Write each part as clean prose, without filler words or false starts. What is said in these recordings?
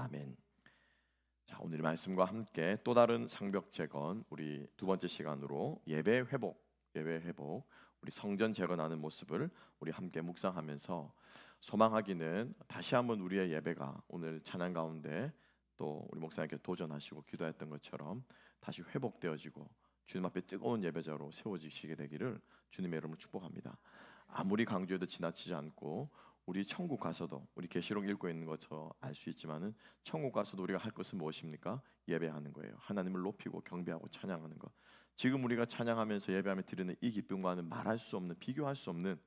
아멘. 자, 오늘 말씀과 함께 또 다른 성벽 재건, 우리 두 번째 시간으로 예배 회복, 우리 성전 재건하는 모습을 우리 함께 묵상하면서 소망하기는 다시 한번 우리의 예배가 오늘 찬양 가운데 또 우리 목사님께 도전하시고 기도했던 것처럼 다시 회복되어지고 주님 앞에 뜨거운 예배자로 세워지시게 되기를 주님의 이름으로 축복합니다. 아무리 강조해도 지나치지 않고 우리 천국 가서도 우리 계시록 읽고 있는 것처럼 알 수 있지만은 천국 가서도 우리가 할 것은 무엇입니까? 예배하는 거예요. 하나님을 높이고 경배하고 찬양하는 것. 지금 우리가 찬양하면서 예배하며 드리는 이 기쁨과는 말할 수 없는, 비교할 수 없는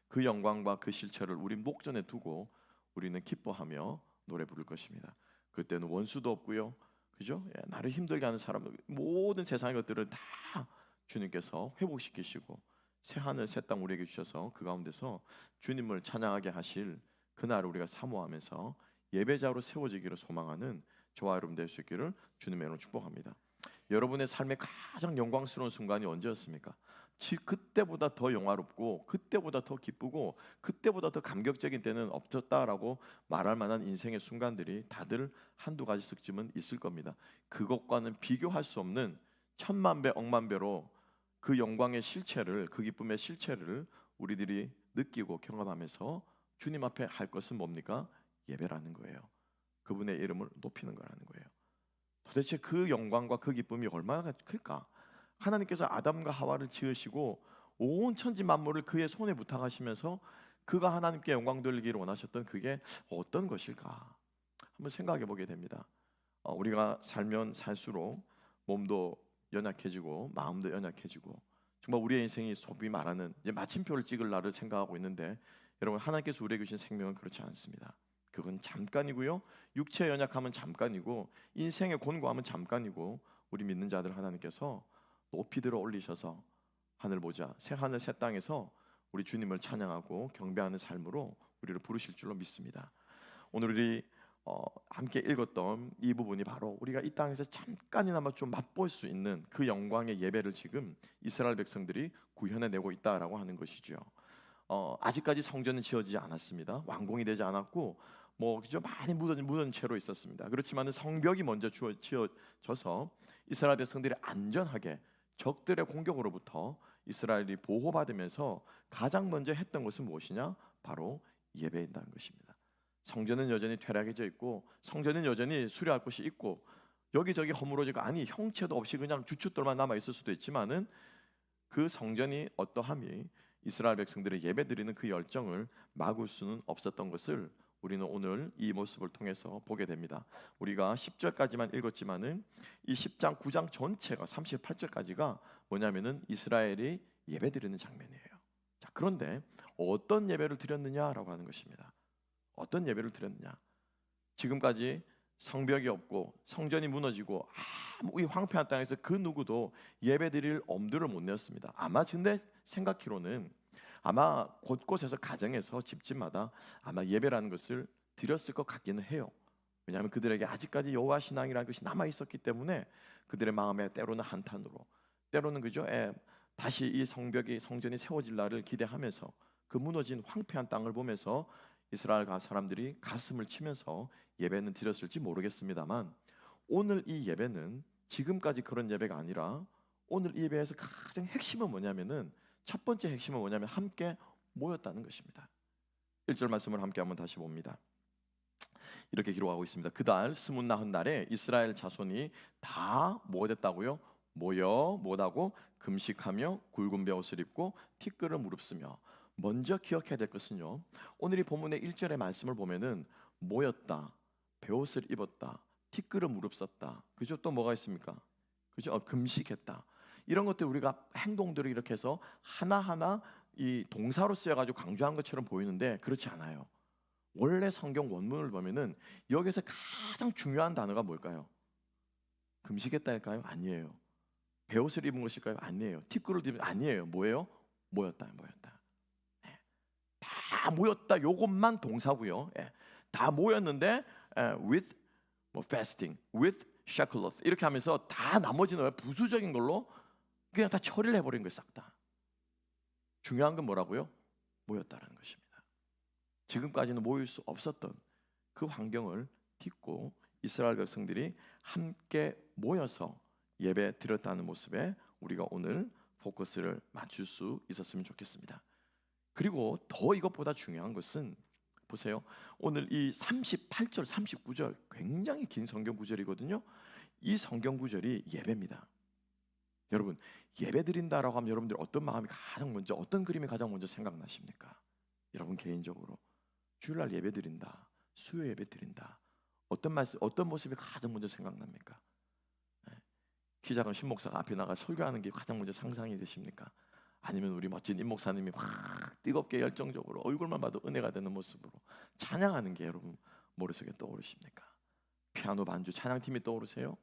그 영광과 그 실체를 우리 목전에 두고 우리는 기뻐하며 노래 부를 것입니다. 그때는 원수도 없고요, 그죠? 나를 힘들게 하는 사람들, 모든 세상의 것들을 다 주님께서 회복시키시고 새 하늘 새 땅 우리에게 주셔서 그 가운데서 주님을 찬양하게 하실 그날을 우리가 사모하면서 예배자로 세워지기를 소망하는 저와 여러분 될 수 있기를 주님의 이름으로 축복합니다. 여러분의 삶의 가장 영광스러운 순간이 언제였습니까? 그때보다 더 영화롭고 그때보다 더 기쁘고 그때보다 더 감격적인 때는 없었다라고 말할 만한 인생의 순간들이 다들 한두 가지씩쯤은 있을 겁니다. 그것과는 비교할 수 없는 천만 배 억만 배로 그 영광의 실체를, 그 기쁨의 실체를 우리들이 느끼고 경험하면서 주님 앞에 할 것은 뭡니까? 예배라는 거예요. 그분의 이름을 높이는 거라는 거예요. 도대체 그 영광과 그 기쁨이 얼마나 클까? 하나님께서 아담과 하와를 지으시고 온 천지 만물을 그의 손에 부탁하시면서 그가 하나님께 영광 돌리기를 원하셨던 그게 어떤 것일까? 한번 생각해 보게 됩니다. 우리가 살면 살수록 몸도 연약해지고 마음도 연약해지고 정말 우리의 인생이 소위 말하는 이제 마침표를 찍을 날을 생각하고 있는데, 여러분, 하나님께서 우리에게 주신 생명은 그렇지 않습니다. 그건 잠깐이고요, 육체의 연약함은 잠깐이고 인생의 곤고함은 잠깐이고, 우리 믿는 자들 하나님께서 높이 들어 올리셔서 하늘 보자 새 하늘 새 땅에서 우리 주님을 찬양하고 경배하는 삶으로 우리를 부르실 줄로 믿습니다. 오늘 우리 함께 읽었던 이 부분이 바로 우리가 이 땅에서 잠깐이나마 좀 맛볼 수 있는 그 영광의 예배를 지금 이스라엘 백성들이 구현해내고 있다라고 하는 것이죠. 아직까지 성전은 지어지지 않았습니다. 완공이 되지 않았고 그죠, 많이 묻은 채로 있었습니다. 그렇지만 성벽이 먼저 지어져서 이스라엘 백성들이 안전하게 적들의 공격으로부터 이스라엘이 보호받으면서 가장 먼저 했던 것은 무엇이냐? 바로 예배인다는 것입니다. 성전은 여전히 퇴락해져 있고 성전은 여전히 수리할 곳이 있고 여기저기 허물어지고 형체도 없이 그냥 주춧돌만 남아 있을 수도 있지만은 그 성전이 어떠함이 이스라엘 백성들의 예배드리는 그 열정을 막을 수는 없었던 것을 우리는 오늘 이 모습을 통해서 보게 됩니다. 우리가 10절까지만 읽었지만은 이 10장 9장 전체가 38절까지가 뭐냐면은 이스라엘이 예배드리는 장면이에요. 자, 그런데 어떤 예배를 드렸느냐라고 하는 것입니다. 어떤 예배를 드렸느냐? 지금까지 성벽이 없고 성전이 무너지고 이 황폐한 땅에서 그 누구도 예배드릴 엄두를 못 냈습니다. 아마 근데 생각키로는 아마 곳곳에서 가정에서 집집마다 아마 예배라는 것을 드렸을 것 같기는 해요. 왜냐하면 그들에게 아직까지 여호와 신앙이라는 것이 남아 있었기 때문에 그들의 마음에 때로는 한탄으로, 때로는 그죠, 다시 이 성전이 세워질 날을 기대하면서 그 무너진 황폐한 땅을 보면서 이스라엘 사람들이 가슴을 치면서 예배는 드렸을지 모르겠습니다만, 오늘 이 예배는 지금까지 그런 예배가 아니라 오늘 이 예배에서 가장 핵심은 뭐냐면은, 첫 번째 핵심은 뭐냐면 함께 모였다는 것입니다. 1절 말씀을 함께 한번 다시 봅니다. 이렇게 기록하고 있습니다. 그달 스물나흔 날에 이스라엘 자손이 다 모였다고요? 모여 뭐다고? 금식하며 굵은 베옷을 입고 티끌을 무릅쓰며. 먼저 기억해야 될 것은요, 오늘 이 본문의 1절의 말씀을 보면은 모였다, 베옷을 입었다, 티끌을 무릅썼다, 그죠? 또 뭐가 있습니까? 그죠? 금식했다. 이런 것들 우리가 행동들을 이렇게 해서 하나하나 이 동사로 쓰여가지고 강조한 것처럼 보이는데 그렇지 않아요. 원래 성경 원문을 보면은 여기서 가장 중요한 단어가 뭘까요? 금식했다일까요? 아니에요. 베옷을 입은 것일까요? 아니에요. 티끌을 입은 아니에요. 뭐예요? 모였다. 다 모였다. 요것만 동사고요. 다 모였는데 with fasting, with sackcloth 이렇게 하면서 다 나머지는 부수적인 걸로 그냥 다 처리를 해버린 거예요. 싹 다. 중요한 건 뭐라고요? 모였다라는 것입니다. 지금까지는 모일 수 없었던 그 환경을 딛고 이스라엘 백성들이 함께 모여서 예배 드렸다는 모습에 우리가 오늘 포커스를 맞출 수 있었으면 좋겠습니다. 그리고 더 이것보다 중요한 것은 보세요. 오늘 이 38절, 39절 굉장히 긴 성경 구절이거든요. 이 성경 구절이 예배입니다. 여러분, 예배 드린다라고 하면 여러분들 어떤 마음이 가장 먼저, 어떤 그림이 가장 먼저 생각나십니까? 여러분 개인적으로 주일날 예배 드린다, 수요 예배 드린다, 어떤 말씀, 어떤 모습이 가장 먼저 생각납니까? 키 작은 신 목사가 앞에 나가 설교하는 게 가장 먼저 상상이 되십니까? 아니면 우리 멋진 임 목사님이 확 뜨겁게 열정적으로 얼굴만 봐도 은혜가 되는 모습으로 찬양하는 게 여러분 머릿속에 떠오르십니까? 피아노 반주 찬양팀이 떠오르세요?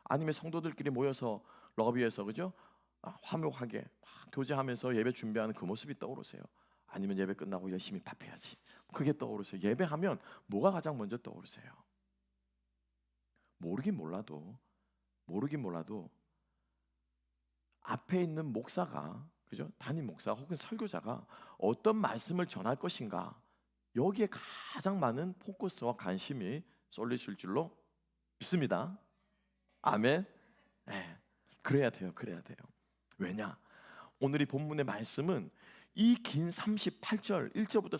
아니면 성도들끼리 모여서 러비에서 그죠? 화목하게 막 교제하면서 예배 준비하는 그 모습이 떠오르세요? 아니면 예배 끝나고 열심히 밥해야지 그게 떠오르세요? 예배하면 뭐가 가장 먼저 떠오르세요? 모르긴 몰라도 앞에 있는 목사가 그죠? 담임 목사 혹은 설교자가 어떤 말씀을 전할 것인가 여기에 가장 많은 포커스와 관심이 쏠리실 줄로 믿습니다. 아멘. 네, 그래야 돼요. 왜냐? 오늘 이 본문의 말씀은 이 긴 38절 1절부터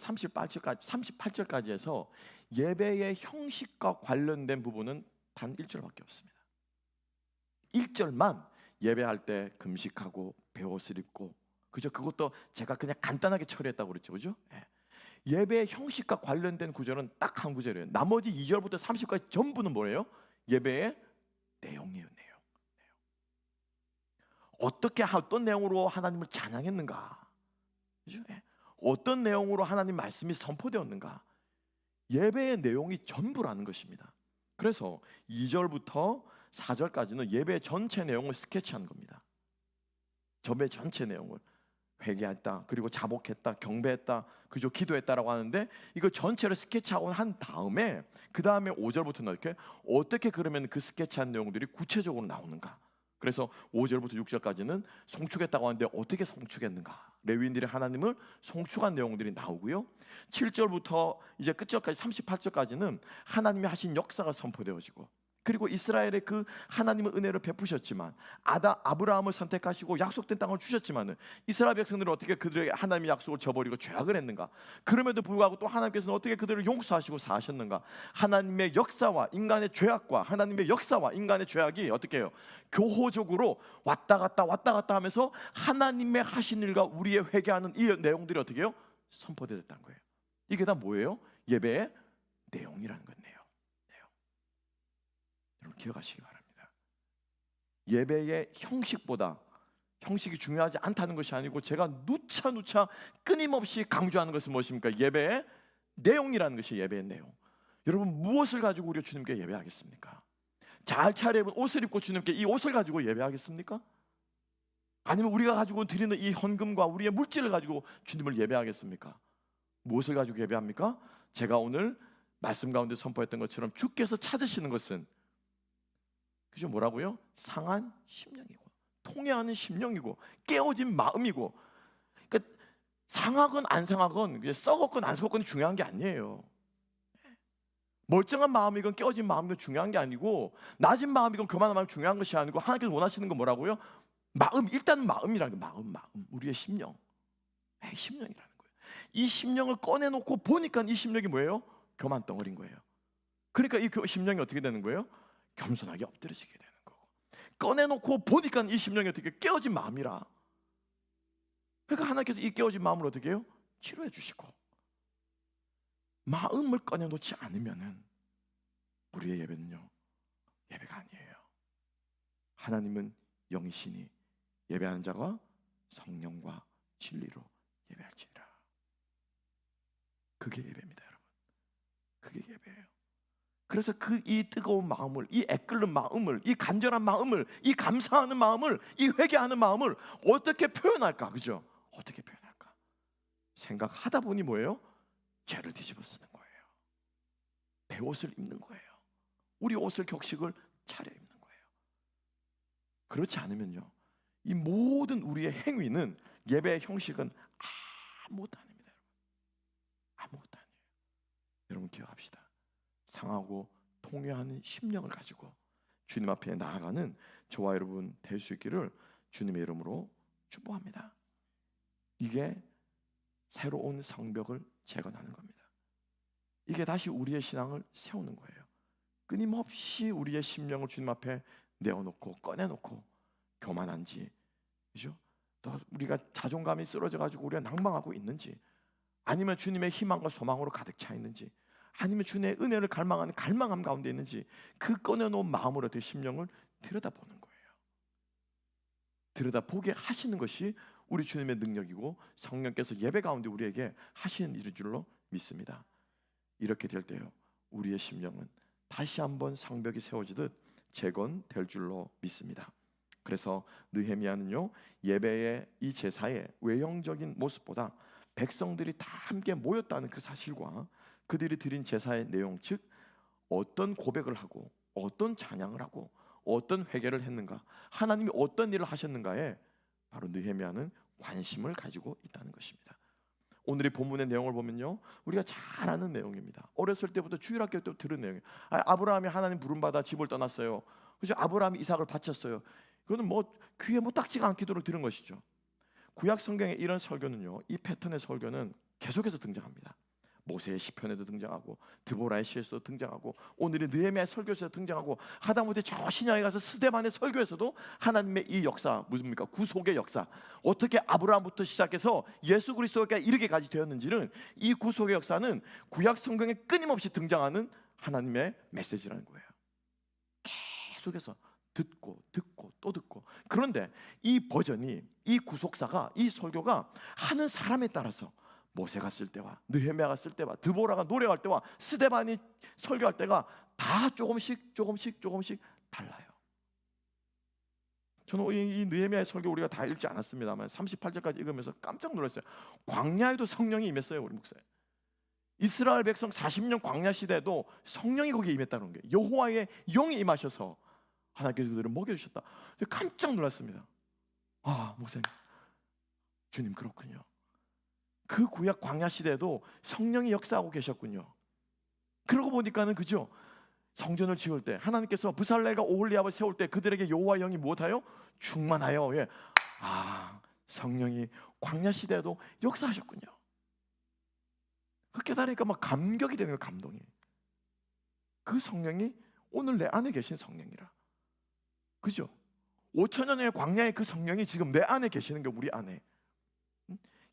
38절까지 해서 예배의 형식과 관련된 부분은 단 1절밖에 없습니다. 1절만 예배할 때 금식하고 베옷을 입고 그죠? 그것도 제가 그냥 간단하게 처리했다고 그랬죠. 그죠? 예배의 형식과 관련된 구절은 딱 한 구절이에요. 나머지 2절부터 30까지 전부는 뭐예요? 예배의 내용이에요. 내용. 어떻게 어떤 내용으로 하나님을 찬양했는가? 그죠? 어떤 내용으로 하나님 말씀이 선포되었는가? 예배의 내용이 전부라는 것입니다. 그래서 2절부터 4절까지는 예배 전체 내용을 스케치한 겁니다. 예배 전체 내용을 회개했다, 그리고 자복했다, 경배했다, 그죠? 기도했다라고 하는데 이거 전체를 스케치하고 한 다음에 그 다음에 5절부터는 이렇게 어떻게 그러면 그 스케치한 내용들이 구체적으로 나오는가? 그래서 5절부터 6절까지는 송축했다고 하는데 어떻게 송축했는가? 레위인들이 하나님을 송축한 내용들이 나오고요. 7절부터 이제 끝절까지 38절까지는 하나님이 하신 역사가 선포되어지고 그리고 이스라엘의 그 하나님의 은혜를 베푸셨지만 아브라함을 선택하시고 약속된 땅을 주셨지만은 이스라엘 백성들은 어떻게 그들의 하나님의 약속을 저버리고 죄악을 했는가? 그럼에도 불구하고 또 하나님께서는 어떻게 그들을 용서하시고 사하셨는가? 하나님의 역사와 인간의 죄악과 하나님의 역사와 인간의 죄악이 어떻게 해요? 교호적으로 왔다 갔다 하면서 하나님의 하신 일과 우리의 회개하는 이 내용들이 어떻게 해요? 선포되었다는 거예요. 이게 다 뭐예요? 예배의 내용이라는 거예요. 여러분 기억하시기 바랍니다. 예배의 형식보다 형식이 중요하지 않다는 것이 아니고 제가 누차 끊임없이 강조하는 것은 무엇입니까? 예배의 내용이라는 것이 예배의 내용. 여러분 무엇을 가지고 우리가 주님께 예배하겠습니까? 잘 차려입은 옷을 입고 주님께 이 옷을 가지고 예배하겠습니까? 아니면 우리가 가지고 드리는 이 헌금과 우리의 물질을 가지고 주님을 예배하겠습니까? 무엇을 가지고 예배합니까? 제가 오늘 말씀 가운데 선포했던 것처럼 주께서 찾으시는 것은 그죠? 뭐라고요? 상한 심령이고 통회하는 심령이고 깨어진 마음이고 그러니까 상하건 안 상하건 썩었건 안 썩었건 중요한 게 아니에요. 멀쩡한 마음이건 깨어진 마음이건 중요한 게 아니고 낮은 마음이건 교만한 마음이 중요한 것이 아니고 하나님께서 원하시는 건 뭐라고요? 마음, 일단 마음이라는 거 마음 우리의 심령 심령이라는 거예요. 이 심령을 꺼내놓고 보니까 이 심령이 뭐예요? 교만 덩어리인 거예요. 그러니까 이 심령이 어떻게 되는 거예요? 겸손하게 엎드려지게 되는 거고 꺼내놓고 보니까 이 심령이 어떻게 깨어진 마음이라 그러니까 하나님께서 이 깨어진 마음을 어떻게 해요? 치료해 주시고 마음을 꺼내놓지 않으면은 우리의 예배는요 예배가 아니에요. 하나님은 영이시니 예배하는 자가 성령과 진리로 예배할지니라. 그게 예배입니다 여러분. 그게 예배예요. 그래서 그 이 뜨거운 마음을, 이 애끓는 마음을, 이 간절한 마음을, 이 감사하는 마음을, 이 회개하는 마음을 어떻게 표현할까? 그죠? 어떻게 표현할까? 생각하다 보니 뭐예요? 죄를 뒤집어 쓰는 거예요. 베옷을 입는 거예요. 우리 옷을 격식을 차려입는 거예요. 그렇지 않으면요 이 모든 우리의 행위는 예배의 형식은 아무것도 아닙니다 여러분. 아무것도 아니에요. 여러분 기억합시다. 상하고 통회하는 심령을 가지고 주님 앞에 나아가는 저와 여러분 될 수 있기를 주님의 이름으로 축복합니다. 이게 새로운 성벽을 재건하는 겁니다. 이게 다시 우리의 신앙을 세우는 거예요. 끊임없이 우리의 심령을 주님 앞에 내어놓고 꺼내놓고 교만한지, 그죠? 또 우리가 자존감이 쓰러져 가지고 우리가 낭망하고 있는지, 아니면 주님의 희망과 소망으로 가득 차 있는지, 아니면 주님의 은혜를 갈망하는 갈망함 가운데 있는지, 그 꺼내놓은 마음으로 그 심령을 들여다보는 거예요. 들여다보게 하시는 것이 우리 주님의 능력이고 성령께서 예배 가운데 우리에게 하시는 일인 줄로 믿습니다. 이렇게 될 때요, 우리의 심령은 다시 한번 성벽이 세워지듯 재건될 줄로 믿습니다. 그래서 느헤미야는요, 예배의 이 제사의 외형적인 모습보다 백성들이 다 함께 모였다는 그 사실과 그들이 드린 제사의 내용, 즉 어떤 고백을 하고 어떤 찬양을 하고 어떤 회개를 했는가, 하나님이 어떤 일을 하셨는가에 바로 느헤미야는 관심을 가지고 있다는 것입니다. 오늘의 본문의 내용을 보면요, 우리가 잘 아는 내용입니다. 어렸을 때부터 주일학교 때 들은 내용이에요. 아브라함이 하나님 부름받아 집을 떠났어요. 그죠? 아브라함이 이삭을 바쳤어요. 이거는 뭐 귀에 뭐 딱지가 않도록 들은 것이죠. 구약 성경의 이런 설교는요, 이 패턴의 설교는 계속해서 등장합니다. 모세의 시편에도 등장하고 드보라의 시에서도 등장하고 오늘의 느헤미야의 설교에서 등장하고 하다못해 저 신약에 가서 스데반의 설교에서도 하나님의 이 역사, 무슨입니까? 구속의 역사, 어떻게 아브라함부터 시작해서 예수 그리스도가 이르게까지 되었는지는, 이 구속의 역사는 구약 성경에 끊임없이 등장하는 하나님의 메시지라는 거예요. 계속해서 듣고 또 듣고. 그런데 이 버전이, 이 구속사가, 이 설교가 하는 사람에 따라서 모세가 쓸 때와 느헤미야가 쓸 때와 드보라가 노래할 때와 스데반이 설교할 때가 다 조금씩 달라요. 저는 이 느헤미야의 설교 우리가 다 읽지 않았습니다만 38절까지 읽으면서 깜짝 놀랐어요. 광야에도 성령이 임했어요, 우리 목사님. 이스라엘 백성 40년 광야 시대에도 성령이 거기에 임했다는 거예요. 여호와의 영이 임하셔서 하나님께서 그들을 먹여주셨다. 깜짝 놀랐습니다. 아, 목사님, 주님 그렇군요. 그 구약 광야 시대에도 성령이 역사하고 계셨군요. 그러고 보니까는, 그죠? 성전을 지을 때 하나님께서 브살레가 오홀리압을 세울 때 그들에게 여호와 영이 무엇하여? 충만하여. 예. 아, 성령이 광야 시대에도 역사하셨군요. 그 깨달으니까 막 감격이 되는 거예요. 감동이. 그 성령이 오늘 내 안에 계신 성령이라. 그죠? 5,000년 전의 광야의 그 성령이 지금 내 안에 계시는 게 우리 안에.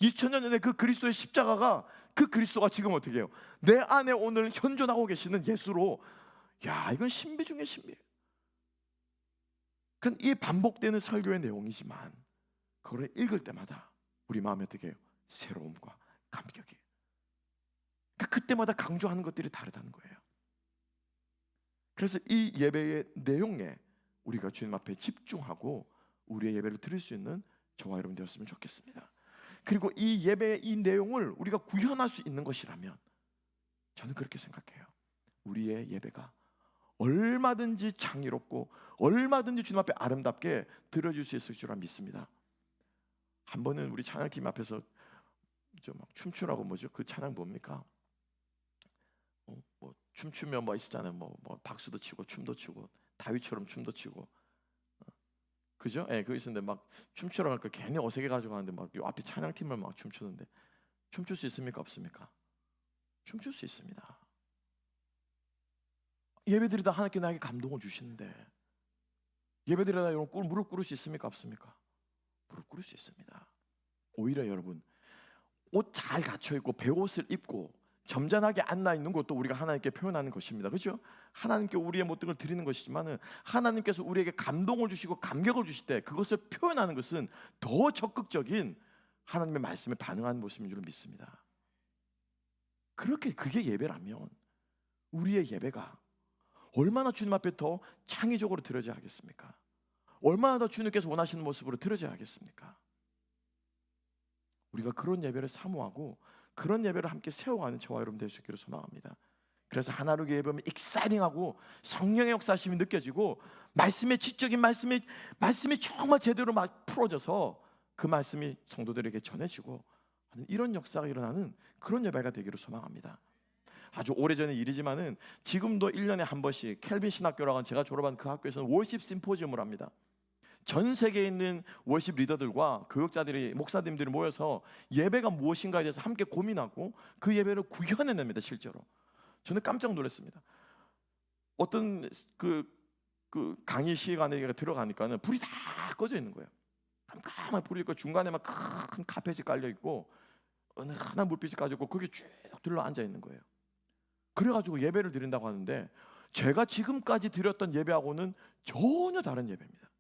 2000년 전에 그 그리스도의 십자가가, 그 그리스도가 지금 어떻게 해요? 내 안에 오늘 현존하고 계시는 예수로. 야, 이건 신비 중에 신비예요. 이 반복되는 설교의 내용이지만 그걸 읽을 때마다 우리 마음에 어떻게 해요? 새로움과 감격이. 그때마다 강조하는 것들이 다르다는 거예요. 그래서 이 예배의 내용에 우리가 주님 앞에 집중하고 우리의 예배를 드릴 수 있는 저와 여러분 되었으면 좋겠습니다. 그리고 이 예배의 이 내용을 우리가 구현할 수 있는 것이라면 저는 그렇게 생각해요. 우리의 예배가 얼마든지 창의롭고 얼마든지 주님 앞에 아름답게 드려질 수 있을 줄 믿습니다. 한 번은 우리 찬양팀 앞에서 좀 막 춤추라고, 뭐죠? 그 찬양 뭡니까? 뭐 춤추면 뭐 있었잖아요. 뭐 박수도 치고 춤도 추고 다윗처럼 춤도 추고, 그죠? 예, 그거 있었는데 막 춤추러 갈까 괜히 어색해 가지고 하는데 막 요 앞에 찬양팀을 막 춤추는데, 춤출 수 있습니까? 없습니까? 춤출 수 있습니다. 예배드리다 하나님께 나에게 감동을 주시는데 예배드리다 여러분 무릎 꿇을 수 있습니까? 없습니까? 무릎 꿇을 수 있습니다. 오히려 여러분, 옷 잘 갖춰 입고 배옷을 입고 점잖하게 앉아 있는 것도 우리가 하나님께 표현하는 것입니다. 그렇죠? 하나님께 우리의 모든 걸 드리는 것이지만은 하나님께서 우리에게 감동을 주시고 감격을 주실 때 그것을 표현하는 것은 더 적극적인 하나님의 말씀에 반응하는 모습인 줄 믿습니다. 그게 예배라면 우리의 예배가 얼마나 주님 앞에 더 창의적으로 드려져야 하겠습니까? 얼마나 더 주님께서 원하시는 모습으로 드려져야 하겠습니까? 우리가 그런 예배를 사모하고 그런 예배를 함께 세워가는 저와 여러분 될 수 있기를 소망합니다. 그래서 하나님의 예배는 익사이팅하고 성령의 역사심이 느껴지고 말씀의 지적인 말씀이 정말 제대로 막 풀어져서 그 말씀이 성도들에게 전해지고 하는 이런 역사가 일어나는 그런 예배가 되기를 소망합니다. 아주 오래전의 일이지만은 지금도 1년에 한 번씩 켈빈 신학교라고 하는 제가 졸업한 그 학교에서는 월십 심포지움을 합니다. 전 세계에 있는 월십 리더들과 교육자들이, 목사님들이 모여서 예배가 무엇인가에 대해서 함께 고민하고 그 예배를 구현해냅니다. 실제로 저는 깜짝 놀랐습니다. 어떤 그 강의 시간에 들어가니까는 불이 다 꺼져 있는 거예요. 깜깜하게 불이 있고 중간에 막 큰 카펫이 깔려 있고 어느 하나 물빛이 까져 있고 거기 쭉 둘러 앉아 있는 거예요. 그래가지고 예배를 드린다고 하는데 제가 지금까지 드렸던 예배하고는 전혀 다른 예배입니다.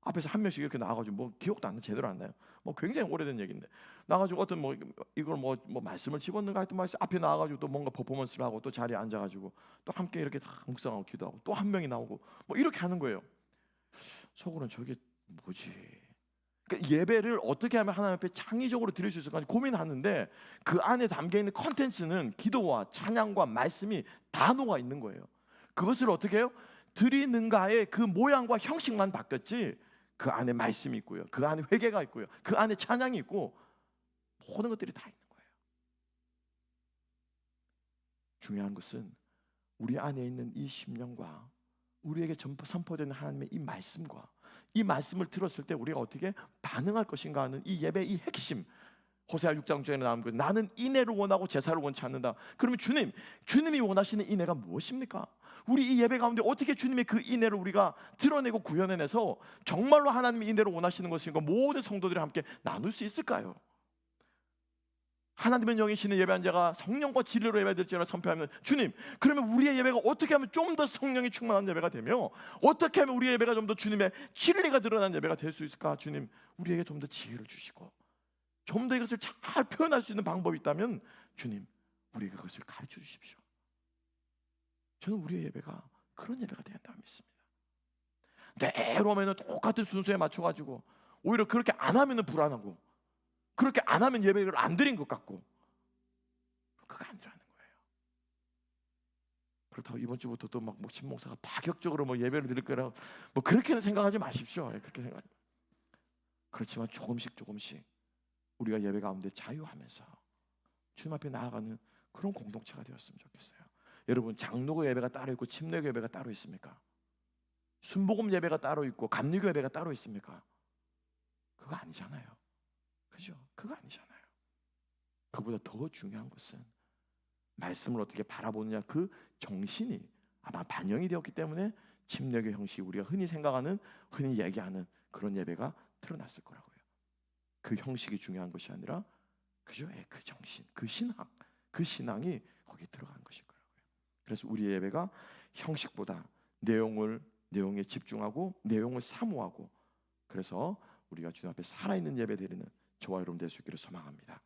앞에서 한 명씩 이렇게 나와가지고 뭐 기억도 안 나, 제대로 안 나요. 뭐 굉장히 오래된 얘기인데 나가지고 어떤 뭐 이걸 뭐 말씀을 찍었는가 하여튼 앞에 나와가지고 또 뭔가 퍼포먼스를 하고 또 자리에 앉아가지고 또 함께 이렇게 다 묵상하고 기도하고 또 한 명이 나오고 뭐 이렇게 하는 거예요. 속으로는 저게 뭐지? 그러니까 예배를 어떻게 하면 하나님 앞에 창의적으로 드릴 수 있을까 고민하는데 그 안에 담겨 있는 컨텐츠는 기도와 찬양과 말씀이 단어가 있는 거예요. 그것을 어떻게 해요? 드리는가의 그 모양과 형식만 바뀌었지 그 안에 말씀이 있고요, 그 안에 회개가 있고요, 그 안에 찬양이 있고 모든 것들이 다 있는 거예요. 중요한 것은 우리 안에 있는 이 심령과 우리에게 선포되는 하나님의 이 말씀과 이 말씀을 들었을 때 우리가 어떻게 반응할 것인가 하는 이 예배의 이 핵심, 호세아 6장 전에 나온 거, 나는 인애를 원하고 제사를 원치 않는다. 그러면 주님이 원하시는 인애가 무엇입니까? 우리 이 예배 가운데 어떻게 주님의 그 인애를 우리가 드러내고 구현해내서 정말로 하나님의 인애를 원하시는 것인가 모든 성도들이 함께 나눌 수 있을까요? 하나님은 영이시는 예배한 자가 성령과 진리로 예배될지라 선포하면 주님, 그러면 우리의 예배가 어떻게 하면 좀 더 성령이 충만한 예배가 되며 어떻게 하면 우리의 예배가 좀 더 주님의 진리가 드러난 예배가 될 수 있을까? 주님, 우리에게 좀 더 지혜를 주시고 좀 더 이것을 잘 표현할 수 있는 방법이 있다면 주님, 우리에게 그것을 가르쳐 주십시오. 저는 우리의 예배가 그런 예배가 되어야 한다고 믿습니다. 대로 하면 똑같은 순서에 맞춰가지고 오히려 그렇게 안 하면 불안하고 그렇게 안 하면 예배를 안 드린 것 같고 그거 아니라는 거예요. 그렇다고 이번 주부터 또 막 신목사가 파격적으로 뭐 예배를 드릴 거라 뭐 그렇게는 생각하지 마십시오. 그렇게 생각. 그렇지만 조금씩 우리가 예배 가운데 자유하면서 주님 앞에 나아가는 그런 공동체가 되었으면 좋겠어요. 여러분, 장로교 예배가 따로 있고 침례교 예배가 따로 있습니까? 순복음 예배가 따로 있고 감리교 예배가 따로 있습니까? 그거 아니잖아요. 그죠? 그거 아니잖아요. 그보다 더 중요한 것은 말씀을 어떻게 바라보느냐, 그 정신이 아마 반영이 되었기 때문에 침례교 형식, 우리가 흔히 생각하는, 흔히 얘기하는 그런 예배가 드러났을 거라고요. 그 형식이 중요한 것이 아니라 그죠? 그 정신, 그 신앙이 거기에 들어간 것일 거라고요. 그래서 우리의 예배가 형식보다 내용에 집중하고 내용을 사모하고, 그래서 우리가 주님 앞에 살아있는 예배 드리는 저와 여러분 될 수 있기를 소망합니다.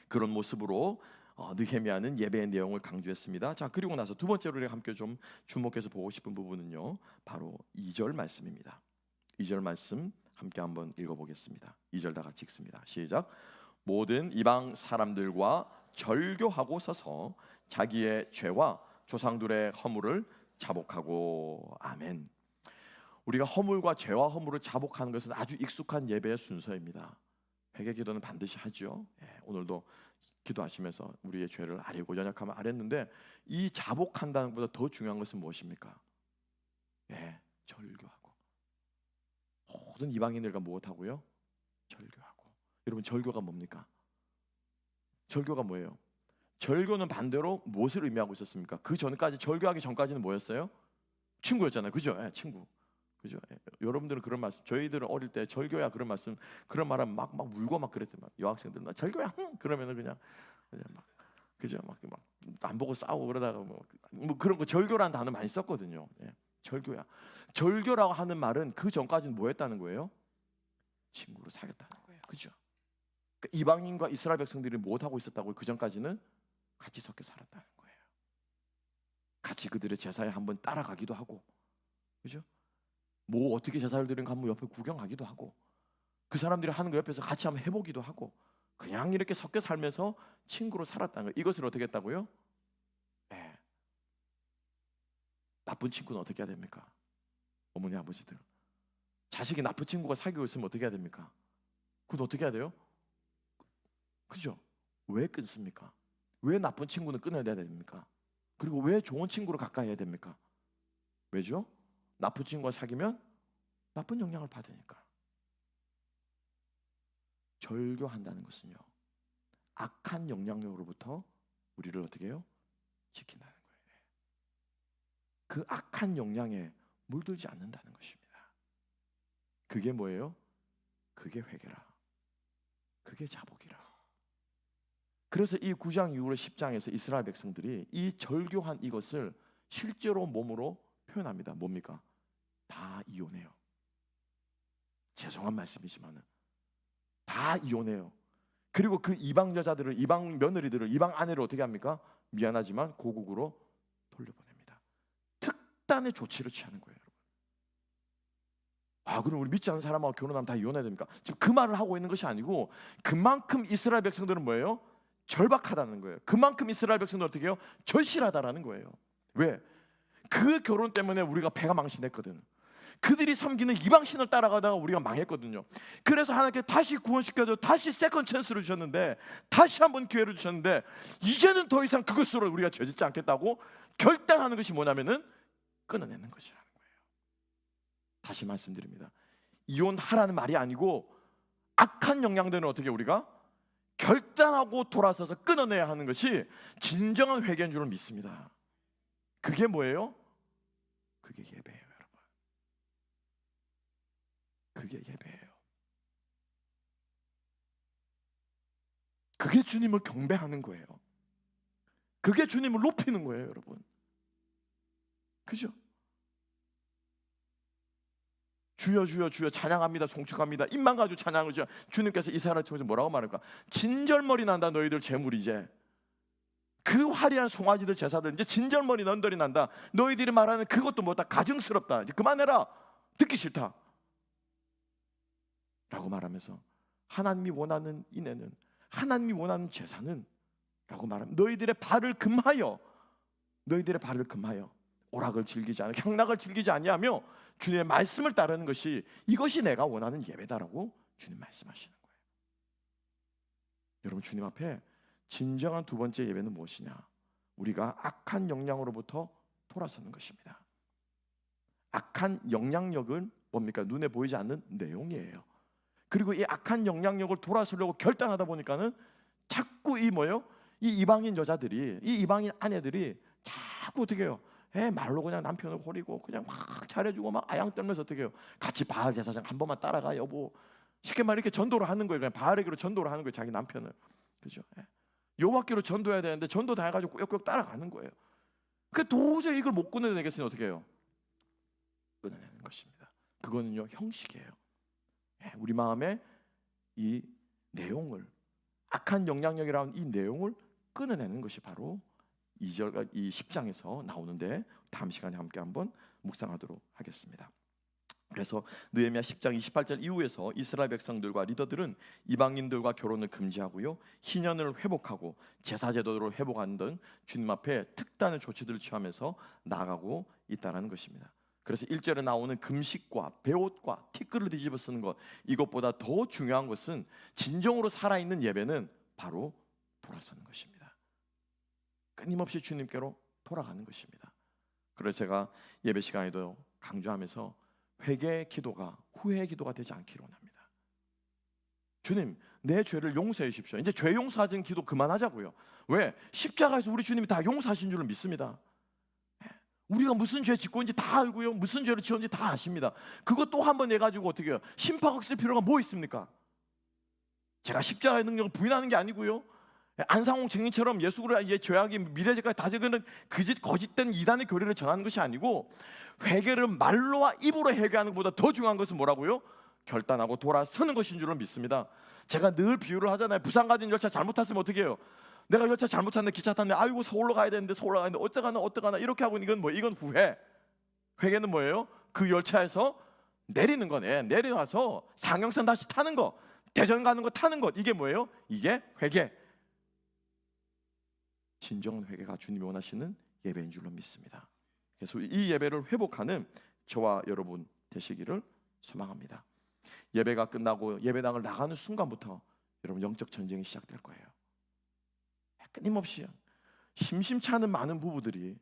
그런 모습으로 느헤미야는 예배의 내용을 강조했습니다. 자, 그리고 나서 두 번째로 우리가 함께 좀 주목해서 보고 싶은 부분은요, 바로 2절 말씀입니다. 2절 말씀 함께 한번 읽어보겠습니다. 2절 다 같이 읽습니다. 시작. 모든 이방 사람들과 절교하고 서서 자기의 죄와 조상들의 허물을 자복하고. 아멘. 우리가 허물과 죄와 허물을 자복하는 것은 아주 익숙한 예배의 순서입니다. 회개 기도는 반드시 하죠. 오늘도 기도하시면서 우리의 죄를 아뢰고 연약함을 아뢰는데, 이 자복한다는 것보다 더 중요한 것은 무엇입니까? 절교하고. 모든 이방인들과 무엇하고요? 절교하고. 여러분, 절교가 뭡니까? 절교가 뭐예요? 절교는 반대로 무엇을 의미하고 있었습니까? 그 전까지, 절교하기 전까지는 뭐였어요? 친구였잖아요. 그죠? 친구. 그죠? 여러분들은 그런 말씀, 저희들은 어릴 때 절교야 그런 말씀, 그런 말은 막 울고 막 그랬어요. 막 여학생들 나 절교야 그러면은 그냥 막 그죠? 막 안 보고 싸우고 그러다가 뭐 그런 거, 절교라는 단어 많이 썼거든요. 절교야. 절교라고 하는 말은 그 전까지는 뭐였다는 거예요? 친구로 사귀었다는 거예요. 그죠? 그러니까 이방인과 이스라엘 백성들이 못 하고 있었다고요. 그 전까지는 같이 섞여 살았다는 거예요. 같이 그들의 제사에 한번 따라가기도 하고, 그죠? 뭐 어떻게 제사를 드리는가 한번 옆에 구경하기도 하고, 그 사람들이 하는 거 옆에서 같이 한번 해보기도 하고, 그냥 이렇게 섞여 살면서 친구로 살았다는 거예요. 이것을 어떻게 했다고요? 나쁜 친구는 어떻게 해야 됩니까? 어머니 아버지들, 자식이 나쁜 친구가 사귀고 있으면 어떻게 해야 됩니까? 그건 어떻게 해야 돼요? 그죠? 왜 끊습니까? 왜 나쁜 친구는 끊어야 됩니까? 그리고 왜 좋은 친구를 가까이 해야 됩니까? 왜죠? 나쁜 친구와 사귀면 나쁜 영향을 받으니까. 절교한다는 것은요, 악한 영향력으로부터 우리를 어떻게 해요? 지킨다는 거예요. 그 악한 영향에 물들지 않는다는 것입니다. 그게 뭐예요? 그게 회개라. 그게 자복이라. 그래서 이 9장 이후로 10장에서 이스라엘 백성들이 이 절교한 이것을 실제로 몸으로 표현합니다. 뭡니까? 다 이혼해요. 죄송한 말씀이지만 다 이혼해요. 그리고 그 이방 여자들을, 이방 며느리들을, 이방 아내를 어떻게 합니까? 미안하지만 고국으로 돌려보냅니다. 특단의 조치를 취하는 거예요, 여러분. 그럼 우리 믿지 않는 사람하고 결혼하면 다 이혼해야 됩니까? 지금 그 말을 하고 있는 것이 아니고, 그만큼 이스라엘 백성들은 뭐예요? 절박하다는 거예요. 그만큼 이스라엘 백성들은 어떻게 해요? 절실하다라는 거예요. 왜? 그 결혼 때문에 우리가 배가 망신했거든. 그들이 섬기는 이방신을 따라가다가 우리가 망했거든요. 그래서 하나님께 다시 구원시켜줘, 다시 세컨 찬스를 주셨는데, 다시 한번 기회를 주셨는데, 이제는 더 이상 그것으로 우리가 죄짓지 않겠다고 결단하는 것이 뭐냐면은 끊어내는 것이라는 거예요. 다시 말씀드립니다. 이혼하라는 말이 아니고, 악한 영향들은 어떻게 우리가 결단하고 돌아서서 끊어내야 하는 것이 진정한 회개인 줄을 믿습니다. 그게 뭐예요? 그게 예배예요, 여러분. 그게 예배예요. 그게 주님을 경배하는 거예요. 그게 주님을 높이는 거예요, 여러분. 그죠? 주여 주여 주여 찬양합니다, 송축합니다. 입만 가지고 찬양을 주여. 주님께서 이스라엘을 통해서 뭐라고 말할까? 진절머리 난다 너희들 재물. 이제 그 화려한 송아지들 제사들 이제 진절머리 넌덜이 난다. 너희들이 말하는 그것도 뭐다 가증스럽다. 이제 그만해라. 듣기 싫다 라고 말하면서, 하나님이 원하는 인애는, 하나님이 원하는 제사는 라고 말하면, 너희들의 발을 금하여, 너희들의 발을 금하여 오락을 즐기지 않아, 향락을 즐기지 아니하며 주님의 말씀을 따르는 것이, 이것이 내가 원하는 예배다라고 주님 말씀하시는 거예요. 여러분, 주님 앞에 진정한 두 번째 예배는 무엇이냐? 우리가 악한 영향으로부터 돌아서는 것입니다. 악한 영향력은 뭡니까? 눈에 보이지 않는 내용이에요. 그리고 이 악한 영향력을 돌아서려고 결단하다 보니까는 자꾸 이 뭐예요? 이 이방인 여자들이, 이 이방인 아내들이 자꾸 어떻게 해요? 말로 그냥 남편을 호리고 그냥 막 잘해주고 막 아양 떨면서 어떻게 해요? 같이 바알 제사장 한 번만 따라가 여보. 쉽게 말해 이렇게 전도를 하는 거예요. 그냥 바알에게로 전도를 하는 거예요, 자기 남편을. 그죠? 여호와께로 전도해야 되는데 전도 다 해가지고 꾸역꾸역 따라가는 거예요. 그 도저히 이걸 못 끊어내겠으니 어떻게 해요? 끊어내는 것입니다. 그거는요, 형식이에요. 우리 마음에 이 내용을, 악한 영향력이라는 이 내용을 끊어내는 것이 바로 2절, 이 10장에서 나오는데, 다음 시간에 함께 한번 묵상하도록 하겠습니다. 그래서 느헤미야 10장 28절 이후에서 이스라엘 백성들과 리더들은 이방인들과 결혼을 금지하고요, 희년을 회복하고 제사 제도를 회복하는 등 주님 앞에 특단의 조치들을 취하면서 나아가고 있다는 것입니다. 그래서 1절에 나오는 금식과 베옷과 티끌을 뒤집어 쓰는 것, 이것보다 더 중요한 것은, 진정으로 살아있는 예배는 바로 돌아서는 것입니다. 끊임없이 주님께로 돌아가는 것입니다. 그래서 제가 예배 시간에도 강조하면서 회개의 기도가 후회의 기도가 되지 않기를 원합니다. 주님, 내 죄를 용서해 주십시오. 이제 죄 용서하는 기도 그만하자고요. 왜? 십자가에서 우리 주님이 다 용서하신 줄을 믿습니다. 우리가 무슨 죄 짓고 있는지 다 알고요, 무슨 죄를 지었는지 다 아십니다. 그거 또 한 번 해가지고 어떻게 해요? 심파각 쓸 필요가 뭐 있습니까? 제가 십자가의 능력을 부인하는 게 아니고요, 안상홍 증인처럼 예수를 죄악이 미래제까지 다 적는 거짓된 이단의 교리를 전하는 것이 아니고, 회개를 말로와 입으로 회개하는 것보다 더 중요한 것은 뭐라고요? 결단하고 돌아서는 것인 줄을 믿습니다. 제가 늘 비유를 하잖아요. 부산 가는 열차 잘못 탔으면 어떻게 해요? 내가 열차 잘못 탔는데, 기차 탔는데, 아이고 서울로 가야 되는데 서울로 가는데 어떡하나 이렇게 하고, 이건 뭐, 이건 후회. 회개는 뭐예요? 그 열차에서 내리는 거네. 내려와서 상영선 다시 타는 거, 대전 가는 거 타는 것, 이게 뭐예요? 이게 회개. 진정한 회개가 주님이 원하시는 예배인 줄로 믿습니다. 그래서 이 예배를 회복하는 저와 여러분 되시기를 소망합니다. 예배가 끝나고 예배당을 나가는 순간부터 여러분 영적 전쟁이 시작될 거예요. 끊임없이 심심치 않은 많은 부부들이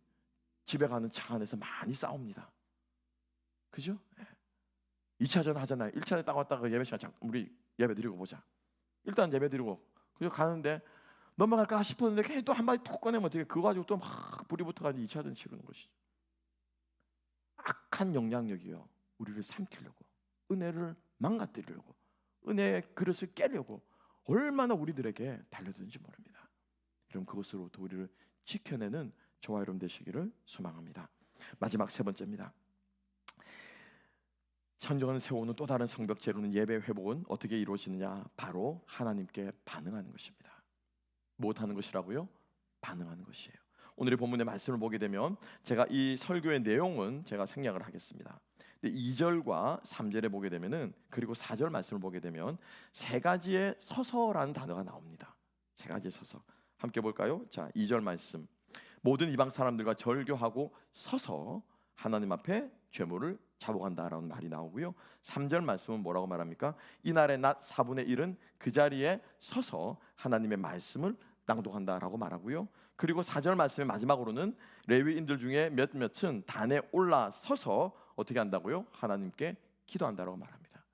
집에 가는 차 안에서 많이 싸웁니다. 그죠? 2차전 하잖아요. 1차전 딱 왔다가 예배 시간 우리 예배 드리고 보자. 일단 예배 드리고 그죠? 가는데 넘어갈까 싶었는데 괜히 또 한 마디 톡 꺼내면 어떻게 그거 가지고 또 막 불이 붙어가지고 2차전 치르는 것이죠. 악한 영향력이요, 우리를 삼키려고, 은혜를 망가뜨리려고, 은혜의 그릇을 깨려고 얼마나 우리들에게 달려드는지 모릅니다. 여러분, 그것으로부터 우리를 지켜내는 저와 여러분 되시기를 소망합니다. 마지막 세 번째입니다. 성전을 세우는 또 다른 성벽 재건은 예배 회복은 어떻게 이루어지느냐? 바로 하나님께 반응하는 것입니다. 무엇하는 것이라고요? 반응하는 것이에요. 오늘의 본문의 말씀을 보게 되면 제가 이 설교의 내용은 제가 생략을 하겠습니다. 근데 2절과 3절에 보게 되면은, 그리고 4절 말씀을 보게 되면 세 가지의 서서라는 단어가 나옵니다. 세 가지의 서서. 함께 볼까요? 자, 2절 말씀. 모든 이방 사람들과 절교하고 서서 하나님 앞에 죄물을 자복한다라는 말이 나오고요. 3절 말씀은 뭐라고 말합니까? 이날의 낮 4분의 1은 그 자리에 서서 하나님의 말씀을 낭독한다라고 말하고요. 그리고 4절 말씀의 마지막으로는 레위인들 중에 몇몇은 단에 올라서서 어떻게 한다고요? 하나님께 기도한다라고 말합니다.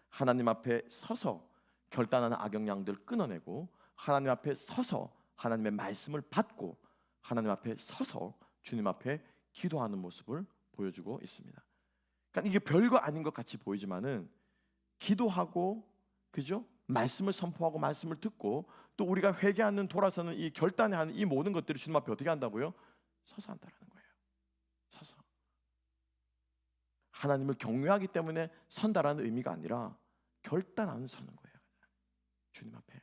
하나님 앞에 서서 결단하는 악영향들 끊어내고, 하나님 앞에 서서 하나님의 말씀을 받고, 하나님 앞에 서서 주님 앞에 기도하는 모습을 보여주고 있습니다. 그러니까 이게 별거 아닌 것 같이 보이지만은 기도하고, 그죠? 말씀을 선포하고 말씀을 듣고, 또 우리가 회개하는, 돌아서는 이 결단에 하는 이 모든 것들이 주님 앞에 어떻게 한다고요? 서서 한다라는 거예요. 서서. 하나님을 경외하기 때문에 선다라는 의미가 아니라 결단하는 서는 거예요. 주님 앞에.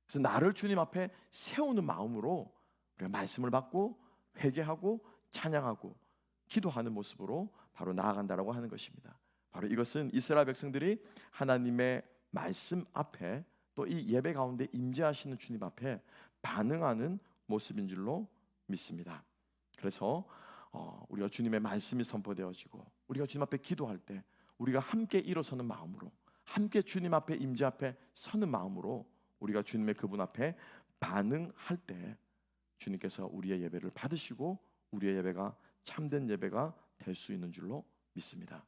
그래서 나를 주님 앞에 세우는 마음으로 우리가 말씀을 받고 회개하고 찬양하고 기도하는 모습으로 바로 나아간다라고 하는 것입니다. 바로 이것은 이스라엘 백성들이 하나님의 말씀 앞에, 또 이 예배 가운데 임재하시는 주님 앞에 반응하는 모습인 줄로 믿습니다. 그래서 우리가 주님의 말씀이 선포되어지고 우리가 주님 앞에 기도할 때 우리가 함께 일어서는 마음으로, 함께 주님 앞에 임재 앞에 서는 마음으로 우리가 주님의 그분 앞에 반응할 때 주님께서 우리의 예배를 받으시고 우리의 예배가 참된 예배가 될 수 있는 줄로 믿습니다.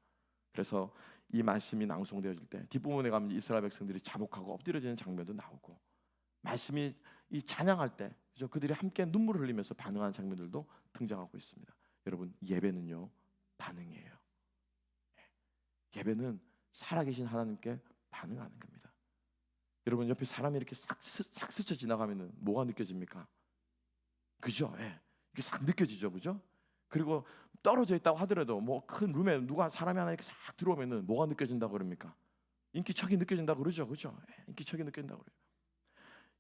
그래서 이 말씀이 낭송되어질 때 뒷부분에 가면 이스라엘 백성들이 자복하고 엎드려지는 장면도 나오고, 말씀이 이 찬양할 때 그들이 함께 눈물을 흘리면서 반응하는 장면들도 등장하고 있습니다. 여러분, 예배는요 반응이에요. 예배는 살아계신 하나님께 반응하는 겁니다. 여러분, 옆에 사람이 이렇게 싹 스쳐 지나가면은 뭐가 느껴집니까? 그죠? 이게 싹 느껴지죠, 그죠? 그리고 떨어져 있다고 하더라도 뭐 큰 룸에 누가 사람이 하나 이렇게 싹 들어오면은 뭐가 느껴진다고 그럽니까? 인기척이 느껴진다고 그러죠, 그죠? 인기척이 느껴진다고 그래요.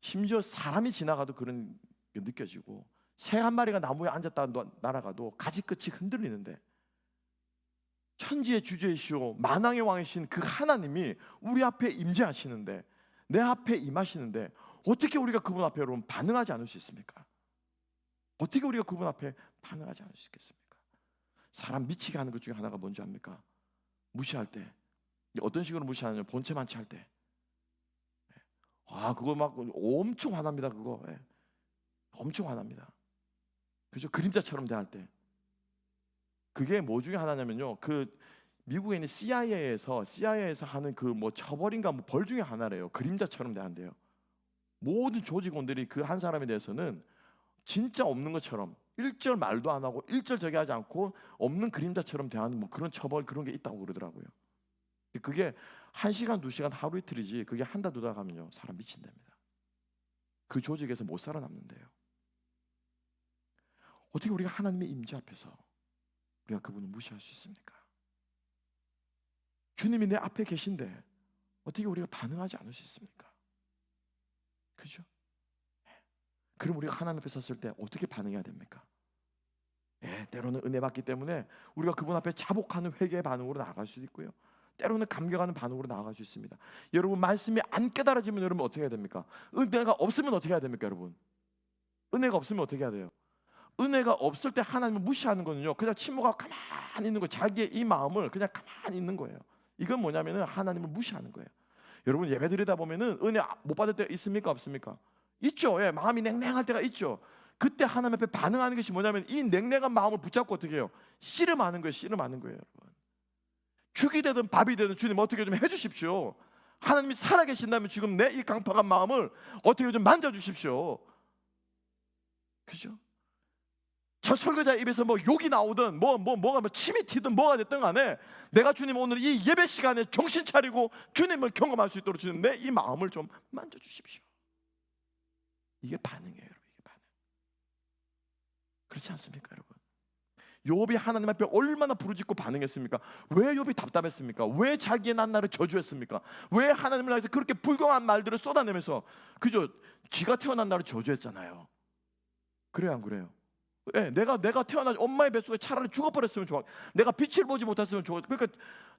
심지어 사람이 지나가도 그런 게 느껴지고, 새 한 마리가 나무에 앉았다 날아가도 가지 끝이 흔들리는데, 천지의 주제이시오 만왕의 왕이신 그 하나님이 우리 앞에 임재하시는데, 내 앞에 임하시는데 어떻게 우리가 그분 앞에 여러분 반응하지 않을 수 있습니까? 어떻게 우리가 그분 앞에 반응하지 않을 수 있겠습니까? 사람 미치게 하는 것 중에 하나가 뭔지 압니까? 무시할 때. 어떤 식으로 무시하냐면 본체 만취할 때. 그거 막 엄청 화납니다. 그거. 엄청 화납니다. 그죠? 그림자처럼 대할 때. 그게 뭐 중에 하나냐면요, 그 미국에 있는 CIA에서 하는 그 뭐 처벌인가 뭐 벌 중에 하나래요. 그림자처럼 대한대요. 모든 조직원들이 그 한 사람에 대해서는 진짜 없는 것처럼 일절 말도 안 하고 일절 저기 하지 않고 없는 그림자처럼 대하는 뭐 그런 처벌, 그런 게 있다고 그러더라고요. 그게 1시간, 2시간, 하루 이틀이지 그게 한 달, 두 달 가면요 사람 미친답니다. 그 조직에서 못 살아남는데요. 어떻게 우리가 하나님의 임재 앞에서 우리가 그분을 무시할 수 있습니까? 주님이 내 앞에 계신데 어떻게 우리가 반응하지 않을 수 있습니까? 그죠? 그럼 우리가 하나님 앞에 섰을 때 어떻게 반응해야 됩니까? 때로는 은혜 받기 때문에 우리가 그분 앞에 자복하는 회개의 반응으로 나아갈 수도 있고요, 때로는 감격하는 반응으로 나아갈 수 있습니다. 여러분, 말씀이 안 깨달아지면 여러분 어떻게 해야 됩니까? 은혜가 없으면 어떻게 해야 됩니까? 여러분, 은혜가 없으면 어떻게 해야 돼요? 은혜가 없을 때 하나님을 무시하는 거는요, 그냥 침묵하고 가만히 있는 거예요. 자기의 이 마음을 그냥 가만히 있는 거예요. 이건 뭐냐면은 하나님을 무시하는 거예요. 여러분, 예배 드리다 보면은 은혜 못 받을 때 있습니까? 없습니까? 있죠. 예, 마음이 냉랭할 때가 있죠. 그때 하나님 앞에 반응하는 것이 뭐냐면 이 냉랭한 마음을 붙잡고 어떻게 해요? 씨름하는 거예요. 씨름하는 거예요, 여러분. 죽이 되든 밥이 되든 주님 어떻게 좀 해주십시오. 하나님이 살아계신다면 지금 내 이 강팍한 마음을 어떻게 좀 만져주십시오. 그죠? 저 설교자 입에서 뭐 욕이 나오든 뭐가 침이 튀든 뭐가 됐든 간에 내가 주님 오늘 이 예배 시간에 정신 차리고 주님을 경험할 수 있도록 주님 내 이 마음을 좀 만져주십시오. 이게 반응이에요, 여러분. 이게 반응. 그렇지 않습니까, 여러분? 욥이 하나님 앞에 얼마나 부르짖고 반응했습니까? 왜 욥이 답답했습니까? 왜 자기의 난나를 저주했습니까? 왜 하나님을 향해서 그렇게 불경한 말들을 쏟아내면서 그죠? 쥐가 태어난 날을 저주했잖아요. 그래요, 안 그래요? 예, 내가 태어난 엄마의 뱃속에 차라리 죽어버렸으면 좋아. 내가 빛을 보지 못했으면 좋아. 그러니까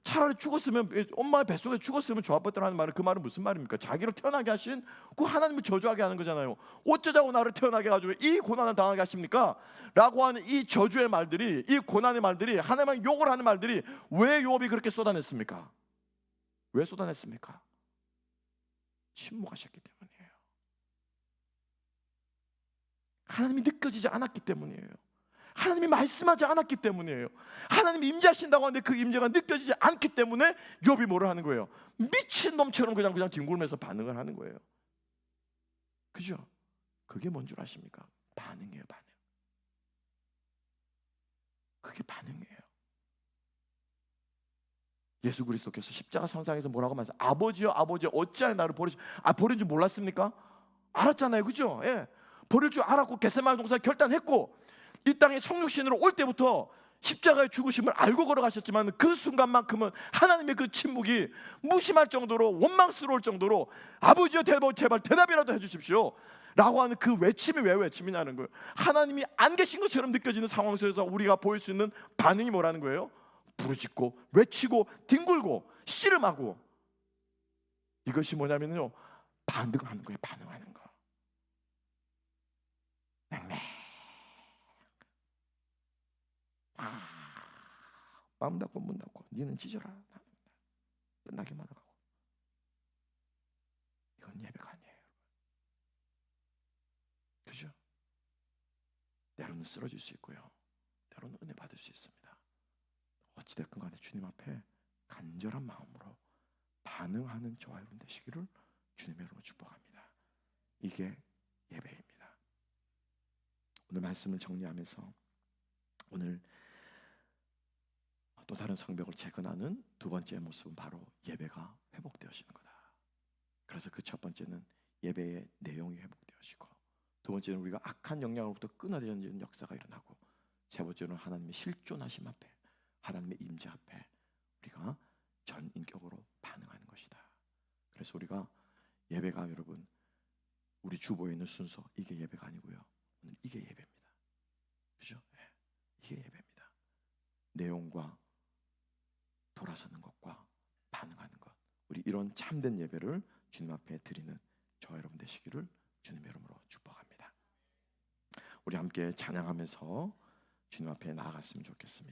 차라리 죽었으면 엄마의 뱃속에 죽었으면 좋았겠다는 말은 그 말은 무슨 말입니까? 자기를 태어나게 하신 그 하나님을 저주하게 하는 거잖아요. 어쩌자고 나를 태어나게 해가지고 이 고난을 당하게 하십니까? 라고 하는 이 저주의 말들이, 이 고난의 말들이, 하나님의 욕을 하는 말들이 왜 욥이 그렇게 쏟아냈습니까? 왜 쏟아냈습니까? 침묵하셨기 때문이에요. 하나님이 느껴지지 않았기 때문이에요. 하나님이 말씀하지 않았기 때문이에요. 하나님이 임재하신다고 하는데 그 임재가 느껴지지 않기 때문에 욥이 뭐를 하는 거예요? 미친놈처럼 그냥 뒹굴면서 반응을 하는 거예요. 그죠? 그게 뭔 줄 아십니까? 반응이에요, 반응. 그게 반응이에요. 예수 그리스도께서 십자가 선상에서 뭐라고 말했어요? 아버지여 아버지여 어찌하여 나를 버린 줄 몰랐습니까? 알았잖아요, 그죠? 예. 버릴 줄 알았고 겟세마네 동산 결단했고 이 땅에 성육신으로 올 때부터 십자가의 죽으심을 알고 걸어가셨지만 그 순간만큼은 하나님의 그 침묵이 무심할 정도로 원망스러울 정도로 아버지여 제발 대답이라도 해주십시오 라고 하는 그 외침이 왜 외침이냐는 거예요. 하나님이 안 계신 것처럼 느껴지는 상황 속에서 우리가 보일 수 있는 반응이 뭐라는 거예요? 부르짖고 외치고 뒹굴고 씨름하고, 이것이 뭐냐면요, 반응하는 거예요. 반응하는 거. 냉랭. 마음 닫고 문 닫고 니는 찢어라. 끝나기만 하고. 이건 예배가 아니에요. 그죠? 때로는 쓰러질 수 있고요, 때로는 은혜 받을 수 있습니다. 어찌됐건 간에 주님 앞에 간절한 마음으로 반응하는 저와 여러분 되시기를 주님의 이름으로 축복합니다. 이게 예배입니다. 오늘 말씀을 정리하면서 오늘 또 다른 성벽을 재건하는 두 번째 모습은 바로 예배가 회복되어지는 거다. 그래서 그 첫 번째는 예배의 내용이 회복되어지고, 두 번째는 우리가 악한 영향으로부터 끊어지는 역사가 일어나고, 세 번째는 하나님의 실존하심 앞에, 하나님의 임재 앞에 우리가 전 인격으로 반응하는 것이다. 그래서 우리가 예배가, 여러분, 우리 주보에 있는 순서 이게 예배가 아니고요, 오늘 이게 예배입니다. 그죠? 네. 이게 예배입니다. 내용과 돌아서는 것과 반응하는 것, 우리 이런 참된 예배를 주님 앞에 드리는 저와 여러분 되시기를 주님의 이름으로 축복합니다. 우리 함께 찬양하면서 주님 앞에 나아갔으면 좋겠습니다.